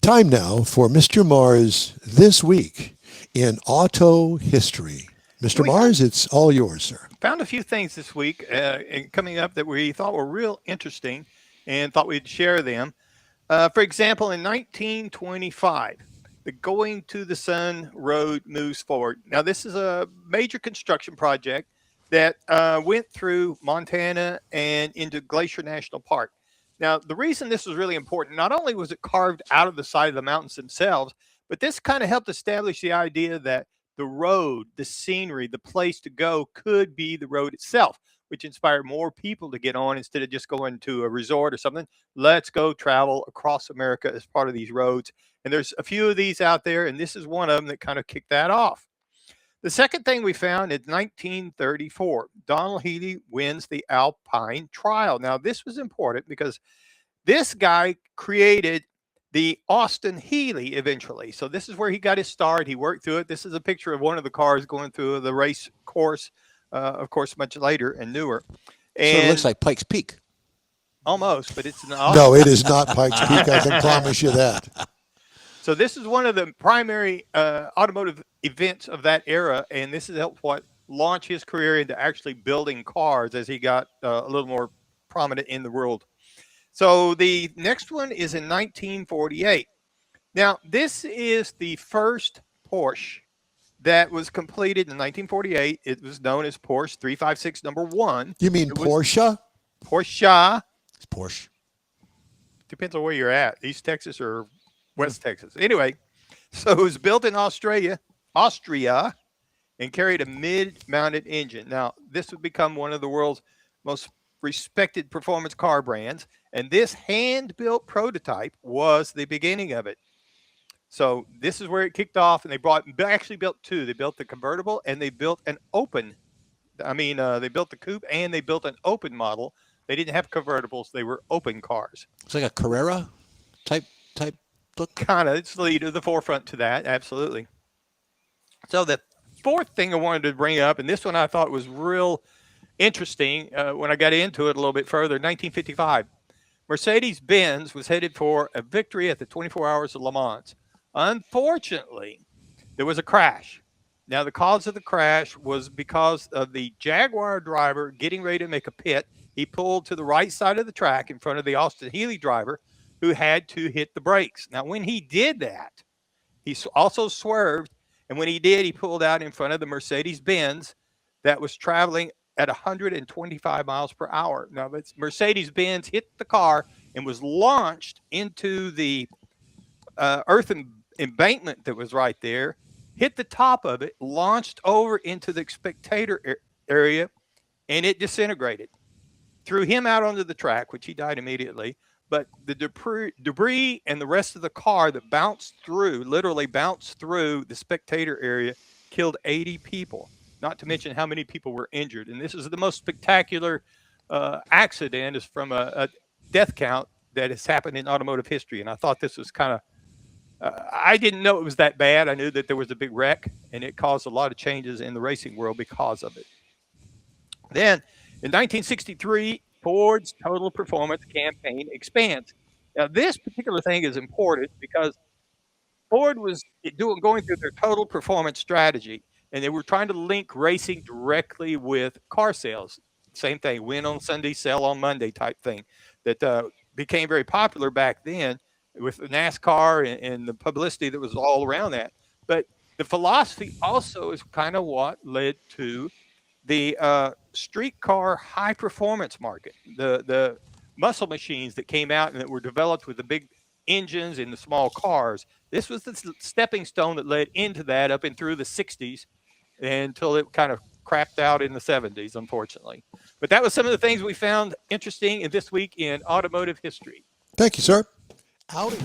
time now for Mr. Mars this week in auto history. Mr. Mars, it's all yours, sir. Found a few things this week coming up that we thought were real interesting and thought we'd share them. For example, in 1925, the Going to the Sun Road moves forward. Now, this is a major construction project that went through Montana and into Glacier National Park. Now, the reason this was really important, not only was it carved out of the side of the mountains themselves, but this kind of helped establish the idea that the road, the scenery, the place to go could be the road itself, which inspired more people to get on instead of just going to a resort or something. Let's go travel across America as part of these roads. And there's a few of these out there, and this is one of them that kind of kicked that off. The second thing we found in 1934, Donald Healey wins the Alpine Trial. Now, this was important because this guy created the Austin Healey eventually. So this is where he got his start. He worked through it. This is a picture of one of the cars going through the race course, of course, much later and newer. And so it looks like Pikes Peak. Almost, but it's not. No, it is not Pikes Peak. I can promise you that. So this is one of the primary automotive events of that era, and this has helped what launch his career into actually building cars as he got a little more prominent in the world. So the next one is in 1948. Now, this is the first Porsche that was completed in 1948. It was known as Porsche 356 number 1. You mean Porsche? Porsche. It's Porsche. Depends on where you're at, East Texas or West Texas. Anyway, so it was built in Austria, and carried a mid-mounted engine. Now, this would become one of the world's most respected performance car brands, and this hand-built prototype was the beginning of it. So this is where it kicked off, and they actually built two. They built the convertible, and they built an open. They built the coupe, and they built an open model. They didn't have convertibles; they were open cars. It's like a Carrera type look. Kind of, it's the forefront to that, absolutely. So the fourth thing I wanted to bring up, and this one I thought was real interesting when I got into it a little bit further. 1955, Mercedes-Benz was headed for a victory at the 24 Hours of Le Mans. Unfortunately, there was a crash. Now, the cause of the crash was because of the Jaguar driver getting ready to make a pit. He pulled to the right side of the track in front of the Austin Healey driver, who had to hit the brakes. Now, when he did that, he also swerved, and when he did, he pulled out in front of the Mercedes-Benz that was traveling at 125 miles per hour. Now, Mercedes-Benz hit the car and was launched into the earth embankment that was right there, hit the top of it, launched over into the spectator area, and it disintegrated. Threw him out onto the track, which he died immediately. But the debris and the rest of the car that literally bounced through the spectator area, killed 80 people, not to mention how many people were injured. And this is the most spectacular accident is from a death count that has happened in automotive history. And I thought this was kind of, I didn't know it was that bad. I knew that there was a big wreck, and it caused a lot of changes in the racing world because of it. Then in 1963, Ford's total performance campaign expands. Now, this particular thing is important because Ford was going through their total performance strategy, and they were trying to link racing directly with car sales. Same thing, win on Sunday, sell on Monday type thing that became very popular back then with NASCAR and the publicity that was all around that. But the philosophy also is kind of what led to the streetcar high performance market, the muscle machines that came out and that were developed with the big engines in the small cars. This was the stepping stone that led into that up and through the 60s until it kind of crapped out in the 70s, unfortunately. But that was some of the things we found interesting in this week in automotive history. Thank you, sir. Howdy.